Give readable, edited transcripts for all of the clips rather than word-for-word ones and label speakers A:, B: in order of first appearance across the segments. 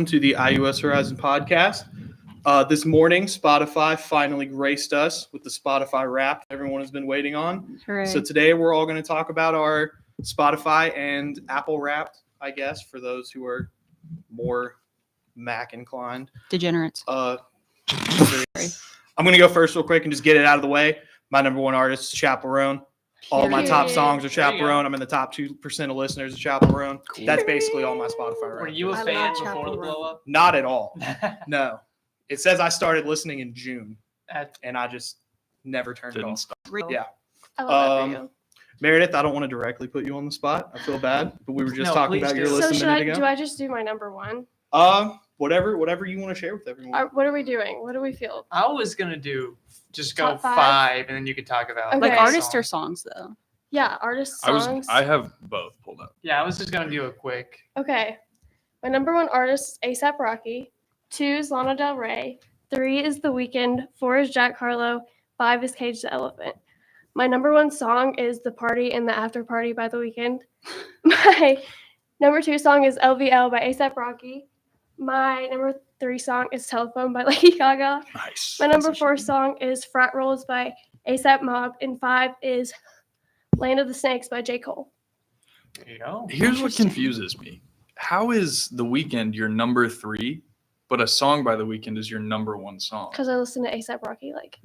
A: To the IUS Horizon podcast. This morning, Spotify finally graced us with the Spotify Wrapped everyone has been waiting on.
B: Hooray.
A: So today we're all going to talk about our Spotify and Apple Wrapped, I guess, for those who are more Mac inclined.
B: Degenerates.
A: I'm going to go first real quick and just get it out of the way. My number one artist is Chaperone. All my top songs are Chaperone. I'm in the top 2% of listeners of Chaperone. Cool. That's basically all my Spotify right.
C: Were you a fan before the blow up?
A: Not at all. No. It says I started listening in June, and I just never turned it on. Yeah.
D: I love that for you.
A: Meredith, I don't want to directly put you on the spot. I feel bad, but we were just talking about your list a minute ago.
D: Do I just do my number one?
A: Whatever you want to share with everyone.
D: What are we doing? What do we feel?
C: I was gonna do just go
D: Top 5?
C: 5, and then you could talk about
D: Okay.
B: Like artists or songs, though?
D: Yeah, artist songs.
E: I have both pulled up.
C: Yeah, I was just gonna do a quick.
D: Okay. My number one artist is A$AP Rocky. 2 is Lana Del Rey. 3 is The Weeknd. 4 is Jack Harlow. 5 is Cage the Elephant. My number one song is The Party and the After Party by The Weeknd. My number 2 song is LVL by A$AP Rocky. My number 3 song is Telephone by Lady Gaga.
E: Nice.
D: My number 4 song is Frat Rolls by A$AP Mob. And 5 is Land of the Snakes by J. Cole.
C: There you go.
E: Here's what confuses me. How is The Weeknd your number 3, but a song by The Weeknd is your number 1 song?
D: Because I listen to A$AP Rocky like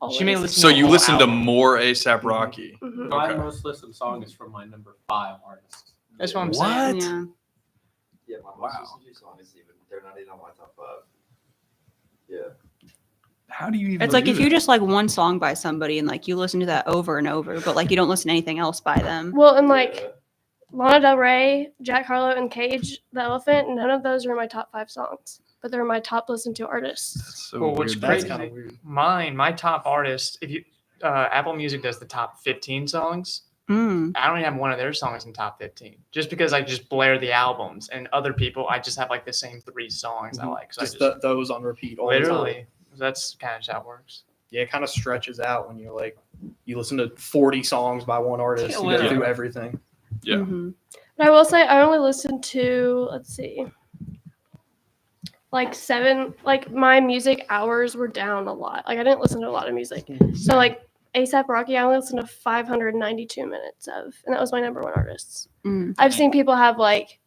D: always.
C: She may listen
E: So
C: to
E: you
C: the
E: listen to
C: album.
E: more A$AP Rocky.
D: Mhm.
F: My
E: Okay.
F: most listened song is from my number 5 artist.
C: That's what I'm
E: What?
C: saying.
B: Yeah.
G: Yeah, my
E: Wow.
G: most listened to song is even they're not even on my top 5. Yeah.
E: How do you even
B: It's like
E: do
B: if you
E: that?
B: just like one song by somebody and like you listen to that over and over, but like you don't listen to anything else by them.
D: Well, and like
G: Yeah.
D: Lana Del Rey, Jack Harlow, and Cage the Elephant, none of those are my top 5 songs, but they're my top listened to artists.
E: That's so
C: Well, what's
E: weird.
A: That's
C: crazy-
A: kind of weird.
C: My top artist. If you Apple Music does the top 15 songs.
B: Mm.
C: I don't even have one of their songs in top 15, just because I just blare the albums, and other people I just have like the same 3 songs I like. So
A: Just
C: I just
A: those on repeat all the time.
C: literally. That's kind of how it works.
A: Yeah, it kind of stretches out when you're like, you listen to 40 songs by one artist.
C: Yeah,
A: You go
C: literally.
A: through everything.
E: Yeah.
B: Mhm.
D: But I will say I only listened to, let's see, like 7, like my music hours were down a lot. Like I didn't listen to a lot of music. So like A$AP Rocky, I only listened to 592 minutes of, and that was my number 1 artist.
B: Mm.
D: I've seen people have like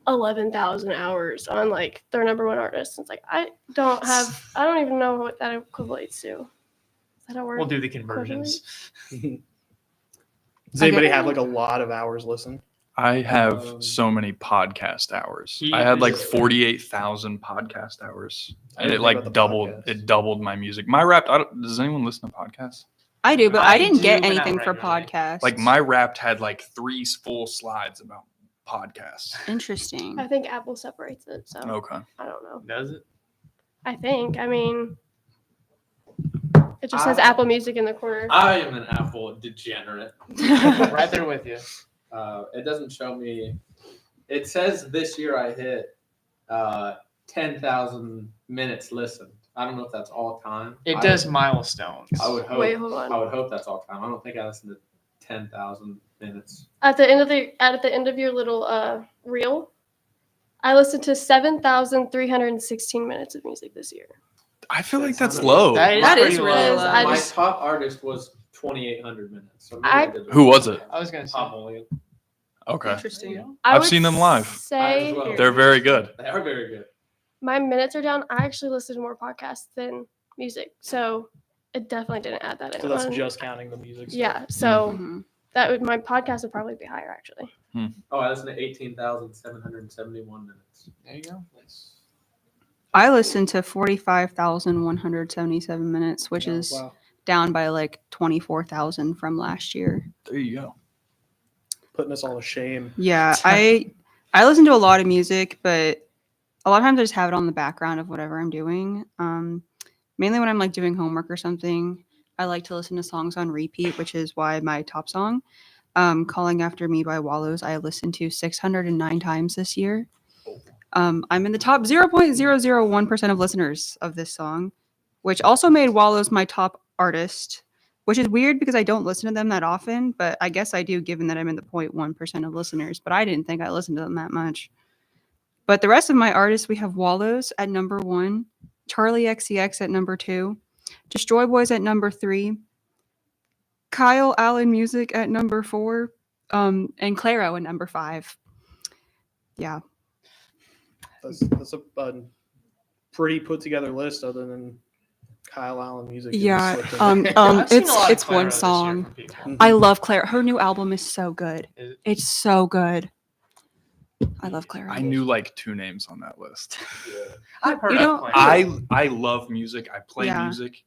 D: 11,000 hours on like their number 1 artist. It's like I don't even know what that equates to. Is that a word?
C: We'll do the conversions.
A: Does anybody have like a lot of hours listened?
E: I have so many podcast hours.
C: He
E: I had like
C: is-
E: 48,000 podcast hours,
A: I
E: and
A: didn't
E: it
A: think
E: like
A: about the
E: doubled.
A: podcast.
E: It doubled my music. My Wrapped. Does anyone listen to podcasts?
B: I do, but
C: I
B: I didn't
C: do,
B: get
C: but not
B: anything for
C: regularly.
B: podcasts.
E: Like my Wrapped had like 3 full slides about podcasts.
B: Interesting.
D: I think Apple separates it, so
E: Okay.
D: I don't know.
C: Does it?
D: I think. I mean, it just says Apple Music in the corner.
F: I am an Apple degenerate.
C: Right there with you.
F: It doesn't show me. It says this year I hit 10,000 minutes listened. I don't know if that's all time.
C: It
F: I
C: does
F: would-
C: milestones.
F: I would hope.
D: Wait, hold on.
F: I would hope that's all time. I don't think I listened to 10,000 minutes.
D: At the end of your little reel, I listened to 7,316 minutes of music this year.
E: I feel like
F: That's
E: that's
F: not-
E: low.
C: That is
B: That is
C: pretty
B: really
C: low.
B: low.
D: I
F: My
D: just-
F: top artist was 2,800 minutes. So maybe
D: I-
F: did
E: Who was it?
C: I was gonna say.
F: Tom Williams.
E: Okay.
B: Interesting.
D: I
E: I've
D: would
E: seen them live.
D: Say
F: as well.
E: They're very good.
F: They are very good.
D: my minutes are down. I actually listen to more podcasts than music, so it definitely didn't add that in.
A: So that's
D: on-
A: just counting the music stuff.
D: yeah. So
B: Mhm.
D: my podcast would probably be higher actually.
F: Oh, I listened to 18,771 minutes.
C: There you go.
B: I listened to 45,177 minutes, which is
A: Wow.
B: down by like 24,000 from last year.
E: There you go.
A: Putting us all to shame.
B: Yeah, I listen to a lot of music, but a lot of times I just have it on the background of whatever I'm doing. Mainly when I'm like doing homework or something, I like to listen to songs on repeat, which is why my top song, Calling After Me by Wallows, I listened to 609 times this year. I'm in the top 0.001% of listeners of this song, which also made Wallows my top artist, which is weird because I don't listen to them that often, but I guess I do given that I'm in the 0.1% of listeners, but I didn't think I listened to them that much. But the rest of my artists, we have Wallows at number 1, Charlie XCX at number 2, Destroy Boys at number 3, Kyle Allen Music at number 4, and Claro at number 5. Yeah.
A: That's a pretty put together list, other than Kyle Allen Music.
B: Yeah.
A: Slipped in there.
C: I've seen a lot of
B: It's
C: Clairo
B: one
C: this year
B: song.
C: from people.
A: Mhm.
B: I love Claire. Her new album is so good.
C: Is it-
B: It's so good. I love Claire.
E: I knew like 2 names on that list.
C: I've heard
B: You
C: of
B: don't-
C: Clairo.
E: I love music. I play
B: Yeah.
E: music,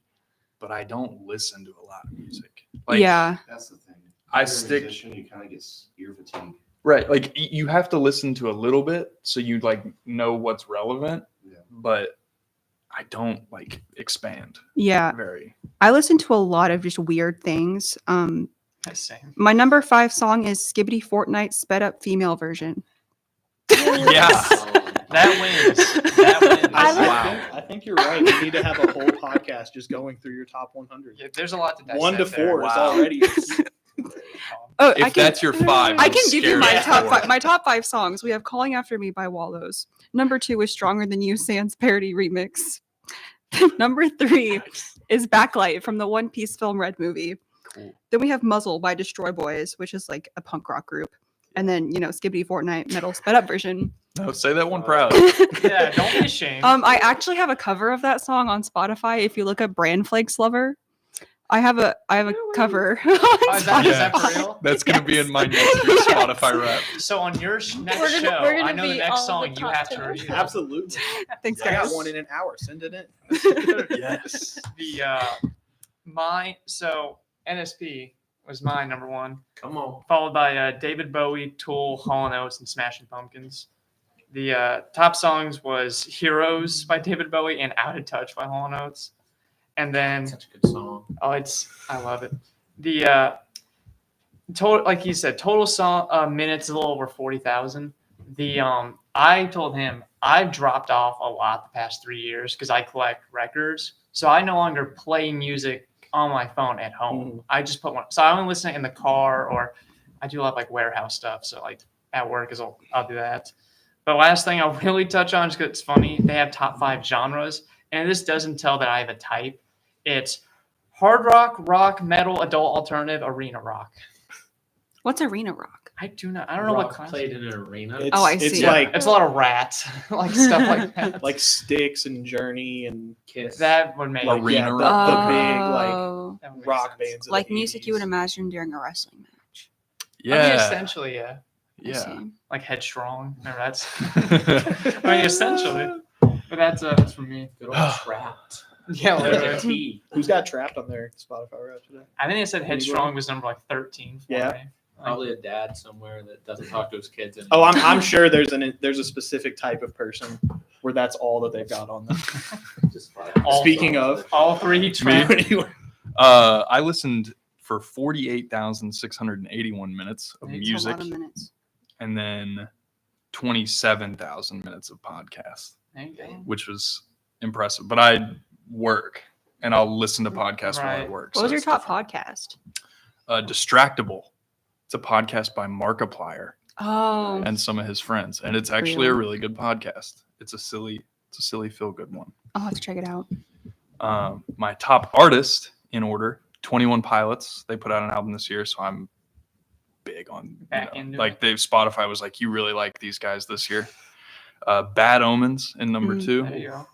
E: but I don't listen to a lot of music. Like,
B: Yeah.
G: That's the thing.
E: I
G: You're a
E: stick-
G: musician, you kind of get ear fatigue.
E: right. Like you have to listen to a little bit so you like know what's relevant.
G: Yeah.
E: But I don't like expand
B: Yeah.
E: very.
B: I listen to a lot of just weird things.
C: Same.
B: My number 5 song is Skibbity Fortnite sped up female version.
E: Yeah.
C: That wins. That wins.
A: I think you're right. We need to have a whole podcast just going through your top 100.
C: Yeah, there's a lot to dissect
A: 1 to
C: there.
A: 4 is
E: Wow.
A: already.
B: Oh,
E: If that's your 5,
B: I
E: I'm
B: can give you
E: scared
B: my
E: of
B: top
E: 4.
B: 5. My top 5 songs. We have "Calling After Me" by Wallows. Number 2 is "Stronger Than You" Sans parody remix. Number 3 is "Backlight" from the One Piece film Red movie.
E: Cool.
B: Then we have "Muzzle" by Destroy Boys, which is like a punk rock group. And then, Skibbity Fortnite metal sped up version.
E: No, say that one proud.
C: Yeah, don't be ashamed.
B: I actually have a cover of that song on Spotify. If you look up Brand Flakes Lover, I have a cover. on
C: is that for
B: Spotify.
C: real?
E: That's gonna be in my next year's Spotify rap.
C: So on your next
D: We're
C: show,
D: gonna
C: I know the
D: be
C: next
D: all
C: song
D: the
C: you
D: top
C: have to
D: 10.
C: review.
A: Absolutely.
B: Thanks,
A: I
B: guys.
A: got one in an hour. Send it in.
E: Yes.
C: So NSP was my number 1,
G: Come on.
C: followed by David Bowie, Tool, Hall & Oates, and Smashing Pumpkins. The top songs was "Heroes" by David Bowie and "Out of Touch" by Hall & Oates. And then
G: Such a good song.
C: I love it. The total, like he said, total song minutes a little over 40,000. I told him I've dropped off a lot the past 3 years because I collect records, so I no longer play music on my phone at home.
A: Mhm.
C: I just put one, so I only listen in the car, or I do a lot of like warehouse stuff. So like at work I'll do that. But last thing I'll really touch on, just because it's funny, they have top 5 genres, and this doesn't tell that I have a type. It's hard rock, metal, adult alternative, arena rock.
B: What's arena rock?
C: I don't know what
F: Rock
C: class.
F: played in an arena.
A: It's,
B: Oh, I
A: it's
B: see.
A: like
C: It's a lot of rats, like stuff like that.
A: like Styx and Journey and
F: Kiss.
C: That would make
A: like
E: Arena
A: yeah, the,
E: rock.
A: the big like
B: Oh,
C: that would make
A: rock
C: sense.
A: bands. of
B: like
A: the
B: music you would
A: 80s.
B: imagine during a wrestling match.
C: I mean,
E: Yeah.
C: essentially, yeah.
B: I
E: Yeah.
B: see.
C: Like Headstrong. Remember that's. I mean, essentially. But that's for me.
F: Good old Trapped.
C: Yeah,
F: Like a
C: literally.
F: T.
A: Who's got Trapped on their Spotify rap today?
C: I think they said Headstrong was number like 13. For
A: Yeah.
C: me.
F: Probably a dad somewhere that doesn't talk to his kids anymore.
A: Oh, I'm sure there's a specific type of person where that's all that they've got on them.
G: Just
C: All
A: Speaking of,
C: All 3 tracks.
E: I listened for 48,681 minutes of
C: That's a
B: It's a
E: music
B: lot of minutes.
E: and then 27,000 minutes of podcast,
C: There you go.
E: which was impressive. But I work and I'll listen to podcasts while I
C: Right.
E: work.
B: What was your
E: it's
B: top
E: different.
B: podcast?
E: Distractable. It's a podcast by Markiplier
B: Oh,
E: and some of his friends, and it's actually a
B: Really?
E: really good podcast. It's a silly feel good one.
B: I'll have to check it out.
E: My top artist in order, 21 Pilots. They put out an album this year, so I'm big on
C: Back into
E: like
C: it.
E: Spotify was like, you really like these guys this year. Bad Omens in number
B: Mm.
E: 2.
C: There you go.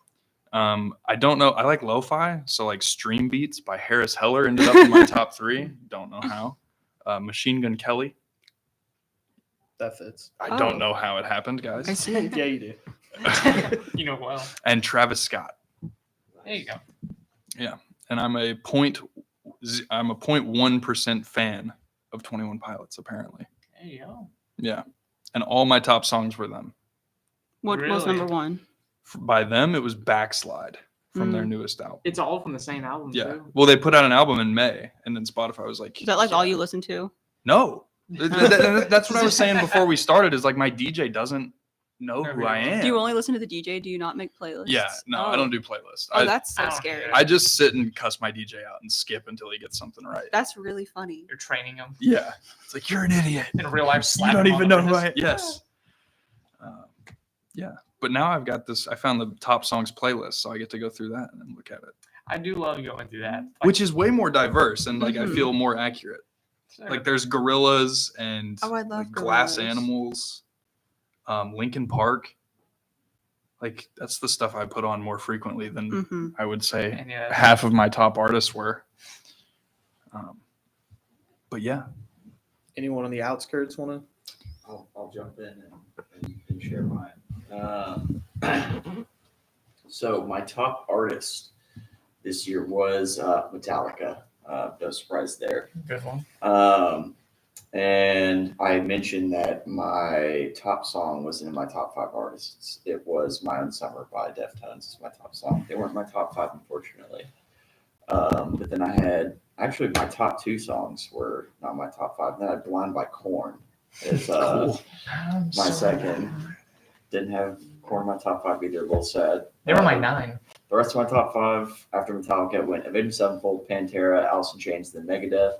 E: I don't know. I like lo-fi, so like Stream Beats by Harris Heller ended up in my top 3. Don't know how. Machine Gun Kelly.
A: that fits.
E: I
B: Oh.
E: don't know how it happened, guys.
B: I see.
A: Yeah, you do.
C: You know well.
E: And Travis Scott.
C: There you go.
E: And I'm a 0.1% fan of 21 Pilots, apparently.
C: There you go.
E: Yeah. And all my top songs were them.
B: What was
C: Really?
B: number 1?
E: By them, it was Backslide from their
B: Mm.
E: newest album.
C: It's all from the same album,
E: Yeah.
C: too.
E: Well, they put out an album in May, and then Spotify was like,
B: Is that like all
E: yeah.
B: you listen to?
E: No. That's what I was saying before we started, is like my DJ doesn't know who I am.
B: Do you only listen to the DJ? Do you not make playlists?
E: Yeah. No, I
B: Oh.
E: don't do playlists.
B: Oh, that's so
C: I don't
B: scary.
C: care.
E: I just sit and cuss my DJ out and skip until he gets something right.
B: That's really funny.
C: You're training them
E: Yeah. It's like, you're an idiot.
C: in real life.
E: You
C: slap
E: don't
C: them on
E: even
C: the
E: know who I am.
C: wrist.
E: Yes. But now I've got this. I found the top songs playlist, so I get to go through that and look at it,
C: I do love going through that.
E: which is way more diverse and like I
B: Mhm.
E: feel more accurate. Like there's gorillas and
B: Oh, I love
E: like, Glass
B: Gorillaz.
E: Animals, Linkin Park. Like that's the stuff I put on more frequently than
B: Mm-hmm.
E: I would say
C: And yeah,
E: half of my top artists were. But yeah,
A: Anyone on the outskirts want to?
G: I'll jump in and share mine. So my top artist this year was Metallica. No surprise there.
C: good one.
G: And I mentioned that my top song wasn't in my top 5 artists. It was My Own Summer by Deftones. It's my top song. They weren't my top 5, unfortunately. But then I had actually my top 2 songs were not my top 5. Then I had Blind by Korn as my second. Didn't have Korn in my top 5 either. A little sad.
C: They were my 9.
G: The rest of my top 5 after Metallica went Avenged Sevenfold, Pantera, Alice in Chains, then Megadeth.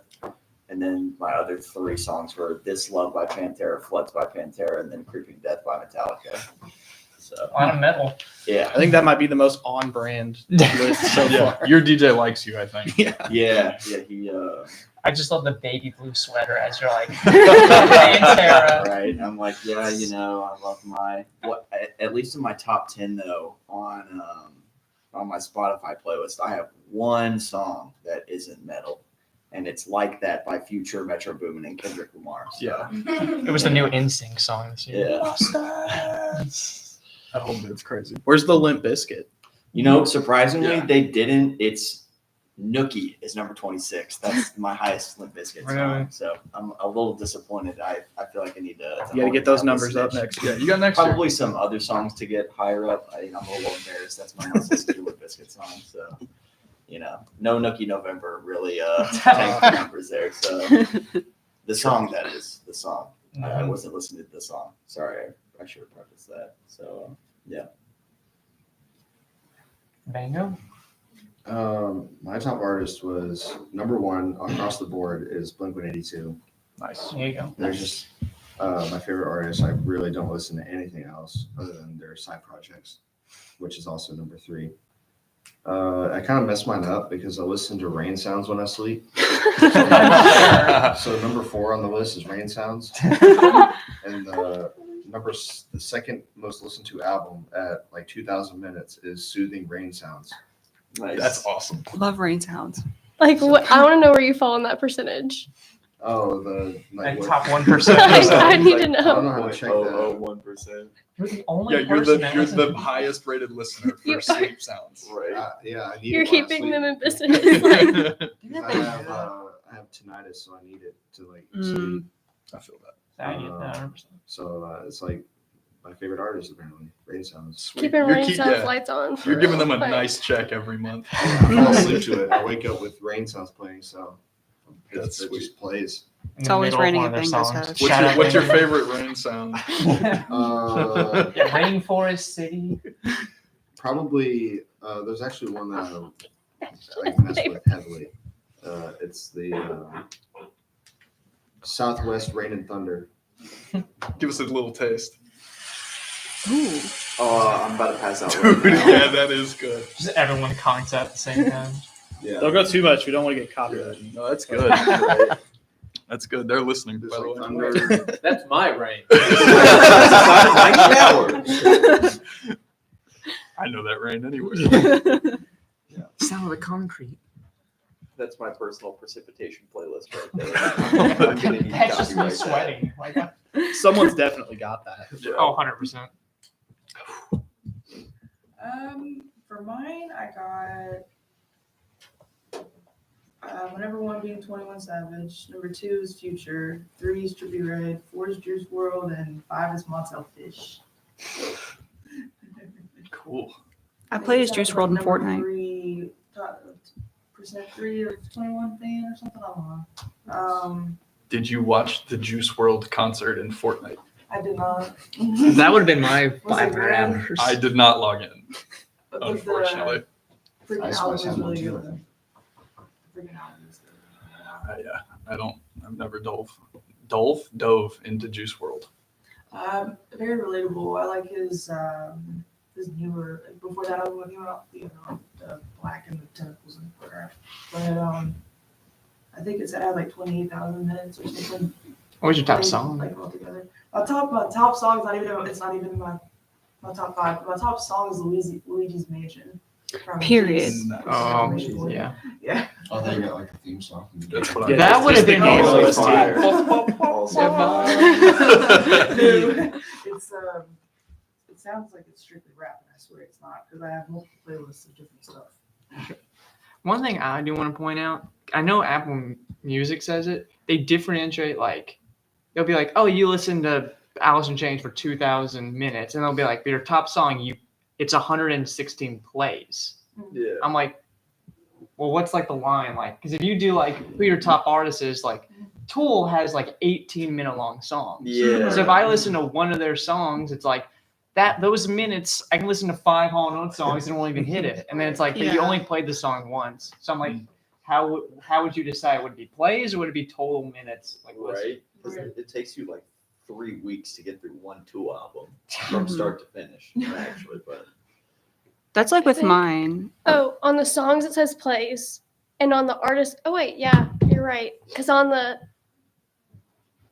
G: And then my other 3 songs were This Love by Pantera, Floods by Pantera, and then Creeping Death by Metallica. So,
C: A lot of metal.
G: yeah.
A: I think that might be the most on brand list so
E: yeah.
A: far.
E: Your DJ likes you, I think.
G: Yeah, he,
C: I just love the baby blue sweater as you're like, Pantera.
G: right. I'm like, yeah, I love at least in my top 10 though, on my Spotify playlist, I have one song that isn't metal. And it's Like That by Future, Metro Boomin, and Kendrick Lamar. So,
E: Yeah.
C: It was the new NSYNC song this year.
G: Yeah.
E: That whole bit's crazy.
A: Where's the Limp Bizkit?
G: Surprisingly,
E: Yeah.
G: they didn't. It's Nookie is number 26. That's my highest Limp Bizkit song.
C: Really?
G: So I'm a little disappointed. I feel like I need to
A: You got to get those
G: hold
A: numbers
G: that
A: up
G: snitch.
A: next
E: Yeah,
A: year.
E: you got next year.
G: Probably some other songs to get higher up. I'm a little embarrassed. That's my most listened to Limp Bizkit song. So, no Nookie November really tanked the numbers there. So the song, that is the song. I wasn't listening to the song. Sorry, I should have prefaced that. So yeah.
C: Bango?
H: My top artist was number 1 across the board is Blink-182.
E: Nice.
C: There you go.
H: They're just my favorite artist. I really don't listen to anything else other than their side projects, which is also number 3. I kind of messed mine up because I listen to rain sounds when I sleep. So number 4 on the list is Rain Sounds, and the second most listened to album at like 2,000 minutes is Soothing Rain Sounds.
G: Nice.
E: That's awesome.
B: Love rain sounds.
D: Like, what? I want to know where you fall in that percentage.
H: Oh, the
C: Like
H: what-
C: top 1%.
D: I need to
H: I don't
D: know.
H: know how to check that.
G: 0.001%.
C: You're the only
E: Yeah, you're
C: person
E: the
C: that
E: you're
C: listens
E: the
C: to-
E: highest rated listener for
D: You are-
E: sleep sounds.
G: Right.
H: Yeah, I need
D: You're
H: it when I
D: keeping
H: sleep.
D: them in business. Like,
H: I have tinnitus, so I need it to like sleep.
E: I feel that.
C: I get that 100%.
H: So it's like my favorite artist apparently. Rain Sounds.
E: Sweet.
D: keeping
E: You're
D: rain
E: keep-
D: sounds
E: yeah.
D: lights on.
E: You're giving them a
D: Like,
E: nice check every month.
H: I fall asleep to it. I wake up with Rain Sounds playing, so
E: That's
H: it
E: sweet.
H: just plays.
C: In
B: It's
C: the
B: always
C: middle of
B: raining
C: one of
B: at
C: their
B: Bango's
C: songs.
B: house.
C: Shout out
E: What's your
C: Bango.
E: favorite rain sound?
C: Yeah, Rainforest City.
H: Probably there's actually one that I mess with heavily. It's the Southwest Rain and Thunder.
E: Give us a little taste.
B: Ooh.
G: Oh, I'm about to pass out.
E: Dude,
G: Right now.
E: yeah, that is good.
C: Just everyone conks at the same time.
H: Yeah.
A: Don't go too much. We don't want to get copyrighted.
E: No, that's good. That's good. They're listening, by
H: There's
E: the
H: like
E: way.
H: thunder.
F: That's my rain.
E: I know that rain anywhere.
C: Sound of the concrete.
G: That's my personal precipitation playlist right there. I'm gonna need
C: That's just me
G: copyright that.
C: sweating. Like,
A: Someone's definitely got that.
C: oh, 100%.
I: For mine, I got my number 1 being 21 Savage, number 2 is Future, 3 is Trippie Redd, 4 is Juice WRLD, and 5 is Montel Fish.
E: Cool.
B: I played as Juice WRLD in
I: Number
B: Fortnite.
I: 3, percent 3 of 21 fan or something. I don't know.
E: Did you watch the Juice WRLD concert in Fortnite?
I: I did not.
C: That would have been my
I: Was it
C: 500
I: bad?
C: hours.
E: I did not log in,
I: But
E: unfortunately.
I: the freaking
H: I
I: album
H: suppose
I: was
H: I have one
I: really
H: too.
I: good. The freaking album is good.
E: I've never dove into Juice WRLD.
I: Very relatable. I like his newer. Before that album came out, the Black and the Tentacles and Photograph. But I think it had like 28,000 minutes or something.
C: What's your top
I: Like,
C: song?
I: Like altogether. My top song is not even. It's not even my top 5. My top song is Luigi's Mansion. from
B: Period.
I: Kiss.
C: Oh, yeah.
I: Yeah.
H: Oh, they got like a theme song.
E: That's what
A: Yeah,
C: That
A: it's
C: would
A: just
C: have been
A: the game
C: really
A: list,
C: fire.
I: It's it sounds like it's strictly rap, and I swear it's not, because I have multiple playlists of different stuff.
C: One thing I do want to point out, I know Apple Music says it. They differentiate, like, they'll be like, oh, you listen to Alice in Chains for 2,000 minutes, and they'll be like, your top song, it's 116 plays.
F: Yeah.
C: I'm like, well, what's like the line like? Because if you do like who your top artist is, like Tool has like 18-minute long songs.
F: Yeah.
C: So if I listen to one of their songs, it's like those minutes I can listen to 5 Hall & Oates songs and won't even hit it. And then it's like, but you
B: Yeah.
C: only played the song once. So I'm like, how would you decide? Would it be plays or would it be total minutes? Like
G: Right? Because it takes you like 3 weeks to get through one Tool album from start to finish, actually. But
B: That's like with
D: think-
B: mine.
D: Oh, on the songs it says plays, and on the artist. Oh wait, yeah, you're right. Because on the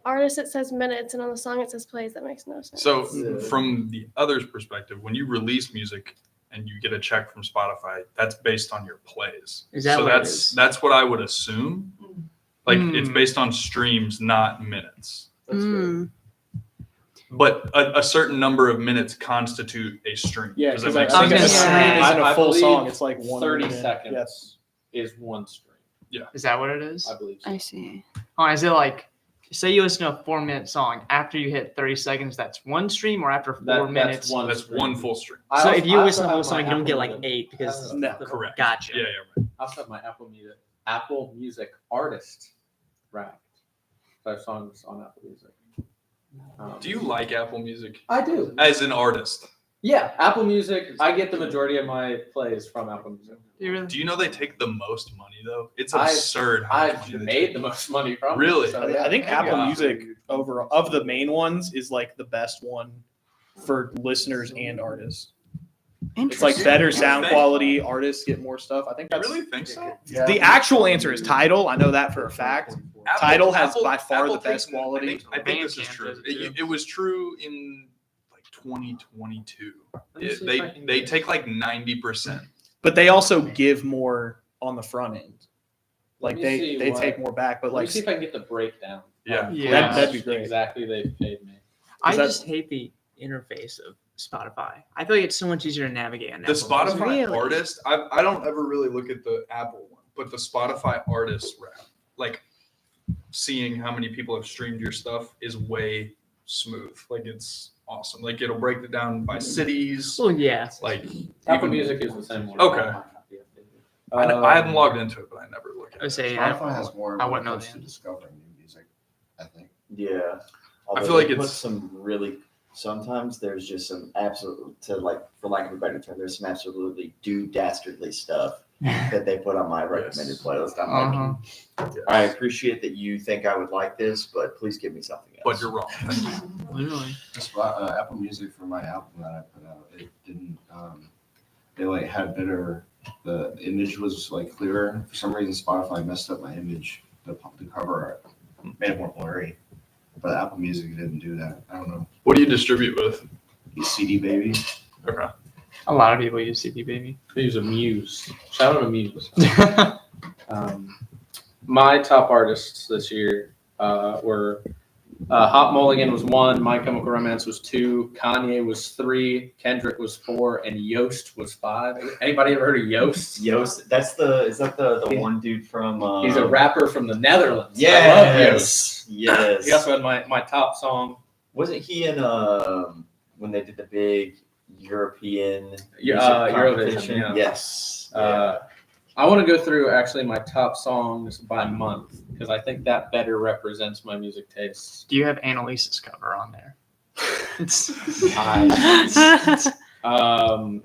D: artist it says minutes, and on the song it says plays. That makes no sense.
E: So
F: Yeah.
E: from the other's perspective, when you release music and you get a check from Spotify, that's based on your plays.
C: Is that
E: so
C: what it
E: that's
C: is?
E: that's what I would assume. Like it's
C: Mm.
E: based on streams, not minutes.
F: That's fair.
B: Mm.
E: But a certain number of minutes constitute a stream.
A: Yeah,
E: Does that
A: because
E: make
A: I think
C: I
A: a
C: was
E: sense?
C: gonna
A: stream
C: say-
A: isn't
F: I
A: a full
F: believe
A: song. It's like
F: 30
A: minute.
F: seconds
A: Yes.
F: is one stream.
C: Is that what it is?
F: I believe so.
B: I see.
C: Oh, is it like, say you listen to a 4-minute song, after you hit 30 seconds, that's one stream, or after 4
F: That's
C: minutes?
F: one
E: That's
F: stream.
E: one full stream.
F: I
C: So
F: also-
C: if you
F: I
C: listen to
F: also
C: the whole
F: have
C: song,
F: my
C: you don't get
F: Apple
C: like
F: Music.
C: 8 because
A: No,
E: correct.
C: Gotcha.
E: Yeah, right.
F: I also have my Apple Music artist racked. 5 songs on Apple Music.
E: Do you like Apple Music
F: I do.
E: as an artist?
F: Yeah, Apple Music. I get the majority of my plays from Apple Music.
C: Do you really?
E: Do you know they take the most money though? It's
F: I've-
E: absurd. How much
F: I've
E: money they
F: made
E: take.
F: the most money from it,
E: Really?
F: so,
A: I think Apple
E: Yeah.
A: Music over of the main ones is like the best one for listeners and artists. It's like
B: Interesting.
A: better sound quality. Artists get more stuff. I think
E: I
A: that's
E: really think so.
A: the actual answer is Tidal. I know that for a fact. Tidal has by far the best
E: takes-
A: quality.
E: I think this is true. It was true in like 2022.
F: Let me see if I
E: They
F: can
E: they
F: get-
E: take like 90%.
A: But they also give more on the front end. Like
F: Let me see
A: they
F: what-
A: take more back, but
F: Let me
A: like
F: see if I can get the breakdown.
E: Yeah.
F: of
C: Yeah.
F: how
A: That'd be
F: much
A: great.
F: Exactly, they paid me.
C: I
A: that-
C: just hate the interface of Spotify. I feel like it's so much easier to navigate on
E: The
C: Apple Music.
E: Spotify
B: Really?
E: artist, I don't ever really look at the Apple one, but the Spotify artist rap, like seeing how many people have streamed your stuff is way smooth. Like it's awesome. Like it'll break it down by cities.
C: Well, yeah.
E: Like
F: Apple
E: even-
F: Music is the same one.
E: Okay. I haven't logged into it, but I never look at
C: I would
E: it.
C: say
H: Spotify has more
C: I
H: when
C: wouldn't
H: it
C: know
H: comes
C: the
H: to
C: answer.
H: discovering new music, I think.
G: Yeah.
E: I feel like
G: they put
E: it's-
G: some really. Sometimes there's just some absolute, to like, for lack of a better term, there's some absolutely dastardly stuff that they put on my recommended
E: Yes.
G: playlist. I'm
C: Uh-huh.
G: like, I appreciate that you think I would like this, but please give me something else.
E: But you're wrong. Thank you.
C: Literally.
H: Apple Music for my album that I put out, it didn't. They like had better. The image was like clearer. For some reason, Spotify messed up my image. The cover art made it more blurry. But Apple Music didn't do that. I don't know.
E: What do you distribute with?
H: CD Baby.
E: Okay.
C: A lot of people use CD Baby.
F: I use a Muse. Shout out to Muse. My top artists this year were Hot Mulligan was 1, My Chemical Romance was 2, Kanye was 3, Kendrick was 4, and Yost was 5. Anybody ever heard of Yost?
G: Yost, is that the one dude from?
F: He's a rapper from the Netherlands. I love Yost.
G: Yes.
F: He also had my top song.
G: Wasn't he in when they did the big European music
F: Eurovision,
G: competition?
F: yeah.
G: Yes.
F: I want to go through actually my top songs by month because I think that better represents my music tastes.
C: Do you have Annalise's cover on there?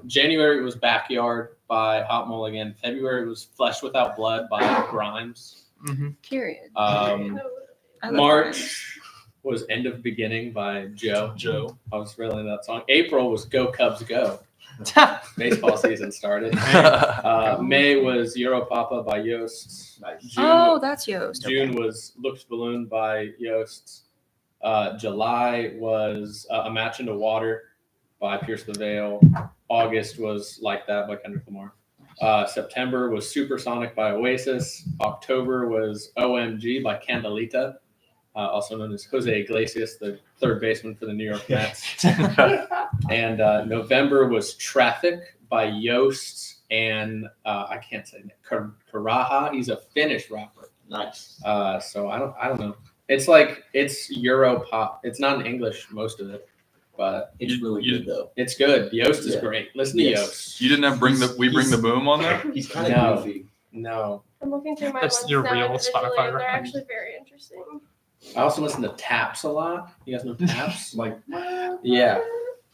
F: January was Backyard by Hot Mulligan. February was Flesh Without Blood by Grimes.
C: Mm-hmm.
B: Period.
F: Um,
B: I love
F: March was End of Beginning by Joe.
E: Joe.
F: I was really into that song. April was Go Cubs Go. Baseball season started. May was Euro Papa by Yost. June,
B: Oh, that's Yost.
F: June was Looks Balloon by Yost. July was A Match into Water by Pierce the Veil. August was Like That by Kendrick Lamar. September was Supersonic by Oasis. October was OMG by Candelita, also known as Jose Iglesias, the third baseman for the New York Mets. And November was Traffic by Yost and I can't say Karaha. He's a Finnish rapper.
G: Nice.
F: So I don't know. It's Euro pop. It's not in English, most of it, but
G: It's really good though.
F: it's good. Yost is
G: Yeah.
F: great. Listen to
G: Yes.
F: Yost.
E: You didn't have Bring the Boom on there?
G: He's kind
F: No.
G: of goofy.
F: No,
D: I'm looking through my
C: That's
D: ones
C: your
D: now
C: real
D: individually,
C: Spotify
D: and they're
C: record.
D: actually very interesting.
F: I also listen to Taps a lot. You guys know Taps?
G: Like,
F: Yeah,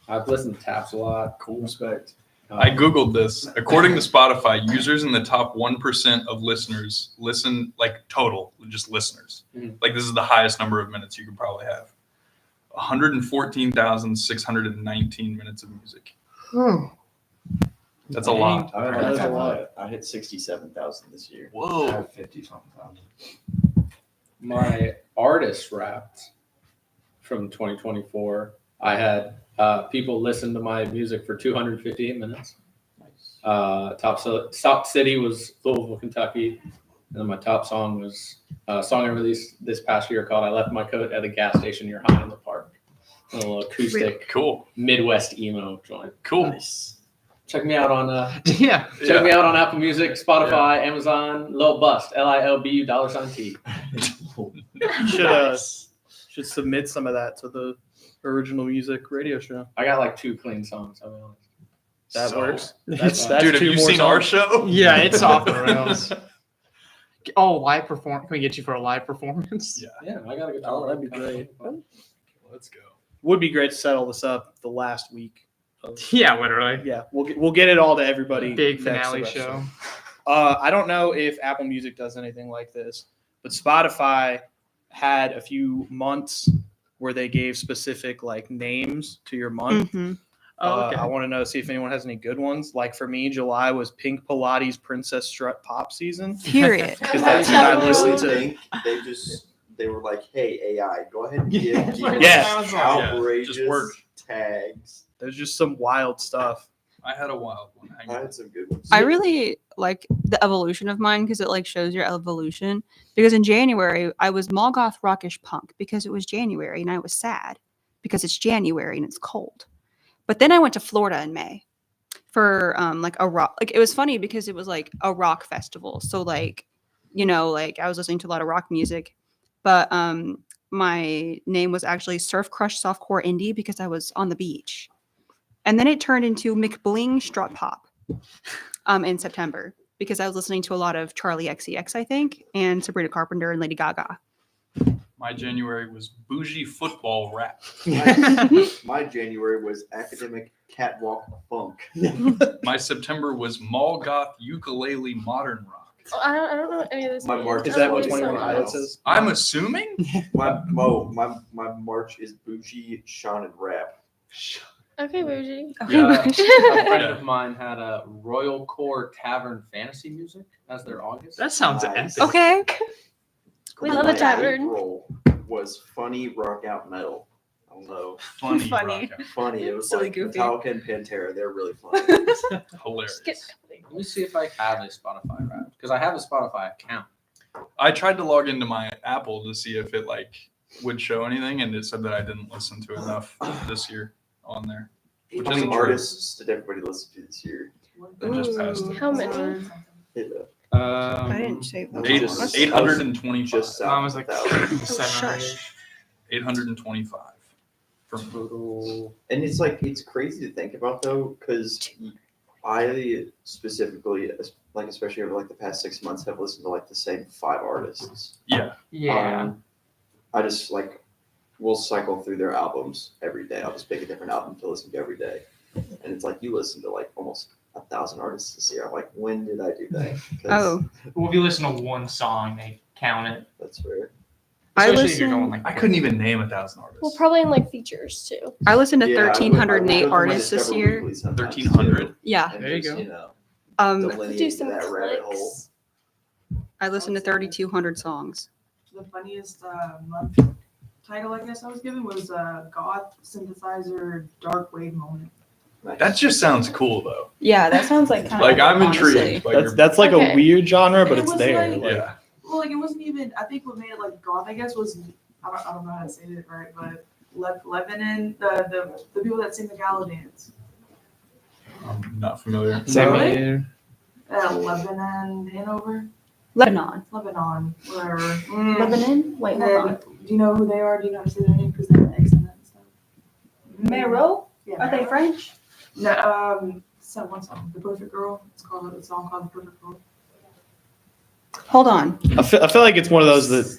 F: I've listened to Taps a lot.
G: cool respect.
E: I Googled this. According to Spotify, users in the top 1% of listeners listen, like total, just listeners.
F: Mhm.
E: Like this is the highest number of minutes you could probably have. 114,619 minutes of music. That's a lot.
G: That's
B: a
G: lot. I hit 67,000 this year.
H: I
E: Whoa.
H: have 50-something thousand.
F: My artist wrapped from 2024. I had people listen to my music for 258 minutes. Top city was Louisville, Kentucky. And then my top song was a song I released this past year called I Left My Coat at the Gas Station Near High in the Park. A little acoustic
E: Cool.
F: Midwest emo joint.
E: Cool.
G: Nice.
F: Check me out on
C: Yeah.
F: check me out on Apple Music, Spotify, Amazon, Lil Bust, LILBU $T.
A: Should submit some of that to the original music radio show.
F: I got like 2 clean songs, I'll be honest.
A: That
E: So-
A: works.
E: Dude,
A: That's
E: have
A: 2
E: you
A: more
E: seen our
A: songs.
E: show?
C: Yeah, it's off the rails. Oh, live perform. Can we get you for a live performance?
E: Yeah.
F: Yeah, I got a guitar.
A: Oh, that'd be great.
E: Let's go.
A: Would be great to settle this up the last week.
C: Yeah, literally.
A: Yeah, we'll get it all to everybody.
C: Big
A: next
C: finale
A: semester.
C: show.
A: I don't know if Apple Music does anything like this, but Spotify had a few months where they gave specific like names to your month.
B: Mhm.
C: Oh, okay.
A: I want to know, see if anyone has any good ones. Like for me, July was Pink Pilates Princess Strut Pop season.
B: Period.
A: Because that's what I listened to.
G: think they were like, hey, AI, go ahead and give
A: Yeah.
G: outrageous
E: Just work.
G: tags.
A: There's just some wild stuff.
E: I had a wild one. Hang
G: I
E: on.
G: had some good ones.
B: I really like the evolution of mine because it like shows your evolution. Because in January, I was mall goth rockish punk because it was January and I was sad because it's January and it's cold. But then I went to Florida in May for like a rock. Like it was funny because it was like a rock festival. So like, you know, like I was listening to a lot of rock music, but my name was actually Surf Crush Softcore Indie because I was on the beach. And then it turned into McBling Strut Pop in September because I was listening to a lot of Charlie XCX, I think, and Sabrina Carpenter and Lady Gaga.
E: My January was bougie football rap.
G: My January was academic catwalk funk.
E: My September was mall goth ukulele modern rock.
D: Oh, I don't know any of this.
G: My
D: names.
G: March
A: Is
D: I'm
A: that what
D: really
A: 21
D: sorry.
A: Pilots is?
E: I'm assuming.
G: My March is bougie, Sean, and rap.
D: Okay, bougie.
F: Yeah. A friend
E: Yeah.
F: of mine had a Royal Core Tavern Fantasy Music as their August.
C: That sounds
G: Nice.
C: epic.
B: Okay.
D: We love a
G: My
D: tavern.
G: April was funny rock out metal. I don't know.
E: Funny.
B: Funny.
E: rock out.
G: Funny. It was
B: Silly
G: like
B: goofy.
G: Metallica and Pantera. They're really funny.
E: Hilarious.
F: Let me see if I have a Spotify rap because I have a Spotify account.
E: I tried to log into my Apple to see if it like would show anything, and it said that I didn't listen to enough this year on there. Which
G: How
E: isn't
G: many
E: true.
G: artists did everybody listen to this year?
E: They just passed it.
D: How many?
G: Hit it.
B: I didn't save that.
E: Eight,
G: Just-
E: 825.
G: Just south
C: Mine was
G: of
C: like
G: 1,000.
C: 700.
E: 825. From
F: Total.
G: And it's like it's crazy to think about though, because I specifically, like especially over like the past 6 months, have listened to like the same 5 artists.
E: yeah.
C: Yeah.
G: I just like will cycle through their albums every day. I'll just pick a different album to listen to every day, and it's like you listen to like almost 1,000 artists this year. I'm like, when did I do that? 'Cause
B: Oh,
C: Well, if you listen to one song, they count it.
G: that's fair.
C: Especially if
B: listen.
C: you're going like
E: I couldn't even name 1,000 artists.
D: Well, probably in like features too.
B: I listened to
G: Yeah, I would- I would
B: 1,308
G: go through my
B: artists this
G: Discover
B: year.
G: Weekly sometimes,
E: 1,300?
G: too,
B: Yeah.
G: and
C: There you
G: just,
C: go.
G: delineate
D: Do
G: to
D: some
G: that rabbit hole.
D: clicks.
B: I listened to 3,200 songs.
I: The funniest month title I guess I was given was Goth Synthesizer Dark Wave Moment.
E: That just sounds cool though.
B: Yeah, that sounds like kind
E: Like I'm intrigued by
A: That's like
D: Okay.
A: a weird genre, but
I: It
A: it's
I: was
A: there.
I: like-
A: Like,
E: yeah.
I: Well, like it wasn't even. I think what made it like goth, I guess, was I don't know how to say it right, but Lebanon, the people that sing the gala dance.
E: I'm not familiar.
A: Same
I: Really?
C: here.
I: Lebanon, Hanover,
B: Lebanon.
I: Lebanon, whatever.
B: Lebanon? Wait,
I: And
B: hold
I: then,
B: on.
I: do you know who they are? Do you know how to say their name? Because they have X in it and stuff.
B: Mero?
I: Yeah.
B: Are they
I: Mero.
B: French?
I: No, so one song, "The Perfect Girl." It's called a song called "The Perfect Girl."
B: Hold on.
A: I feel like it's one of those that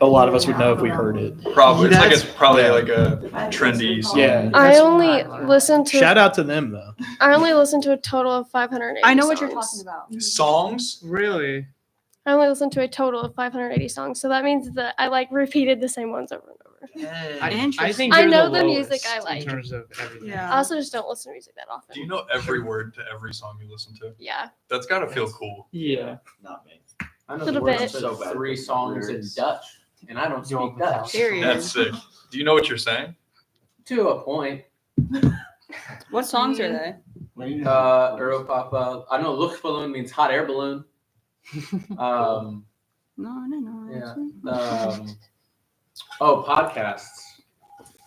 A: a lot of us would know if we heard it.
E: Probably. It's like
A: That's-
E: it's probably
A: yeah.
E: like a trendy song.
A: Yeah.
D: I only listened to
A: Shout out to them though.
D: I only listened to a total of 580
B: I know what you're
D: songs.
B: talking about.
E: Songs?
C: Really?
D: I only listened to a total of 580 songs, so that means that I like repeated the same ones over and over.
C: I think
D: I
C: you're
D: know
C: the
D: the music
C: lowest
D: I like.
C: in terms of everything.
B: Yeah.
D: I also just don't listen to music that often.
E: Do you know every word to every song you listen to?
D: Yeah.
E: That's gotta feel cool.
C: Yeah.
G: Not me.
F: I know the
D: Little
F: words
D: bit.
F: to
G: So bad
F: 3
G: with
F: songs in
G: lyrics.
F: Dutch, and I don't speak Dutch.
B: Period.
E: That's sick. Do you know what you're saying?
F: To a point.
B: What songs are they?
F: Europapa. I know Luchtballon means hot air balloon.
B: No.
F: Yeah. Podcasts.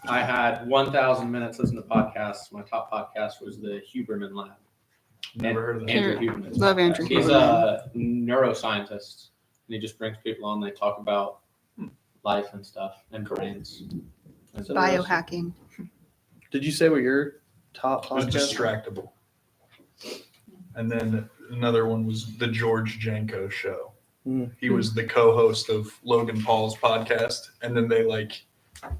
F: I had 1,000 minutes listening to podcasts. My top podcast was the Huberman Lab.
E: Never heard of that.
F: Andrew Huberman.
B: Love Andrew
F: He's
B: Huberman.
F: a neuroscientist, and he just brings people on. They talk about life and stuff and brains. And so
B: Biohacking.
A: Did you say what your top
E: It was
A: podcast?
E: Distractable. And then another one was the George Janko Show.
A: Mm.
E: He was the co-host of Logan Paul's podcast, and then they like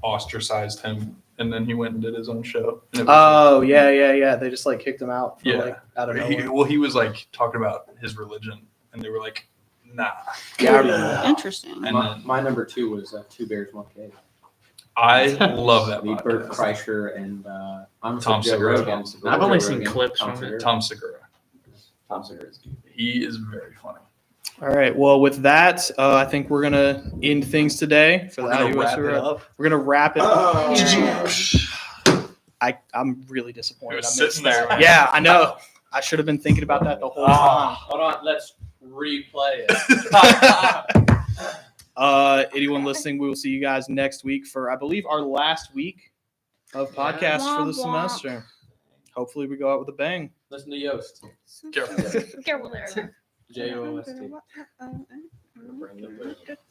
E: ostracized him, and then he went and did his own show. And it was,
A: Oh yeah. They just like kicked him out. For,
E: Yeah.
A: like, out of nowhere.
E: he was like talking about his religion, and they were like, "Nah."
A: Yeah, I remember that.
B: Interesting.
E: And
F: my,
E: then
F: my number 2 was Two Bears, One Cave.
E: I love that
F: The Bert
E: podcast.
F: Kreischer and I'm
E: Tom
F: Joe
E: Segura.
F: Rogan.
E: Tom
F: Not
E: Segura.
C: I've only
F: Joe
C: seen
F: Rogan,
C: clips
F: Tom
C: from it.
F: Segura.
E: Tom Segura.
G: Tom Segura is good.
E: He is very funny.
A: All right. Well, with that, I think we're gonna end things today for
E: We're
A: the
E: gonna
A: IUS
E: wrap it
A: Creators.
E: up.
A: We're gonna wrap it.
G: Oh.
A: I'm really
E: It
A: disappointed.
E: was
A: I missed
E: sitting there.
A: that. Yeah, I know. I should have been thinking about that the whole time.
F: Hold on, let's replay it.
A: Anyone listening, we will see you guys next week for, I believe, our last week of podcasts for the
B: Womp womp.
A: semester. Hopefully, we go out with a bang.
F: Listen to Yost.
E: Careful.
D: Careful there.
F: Jost.
G: Bring the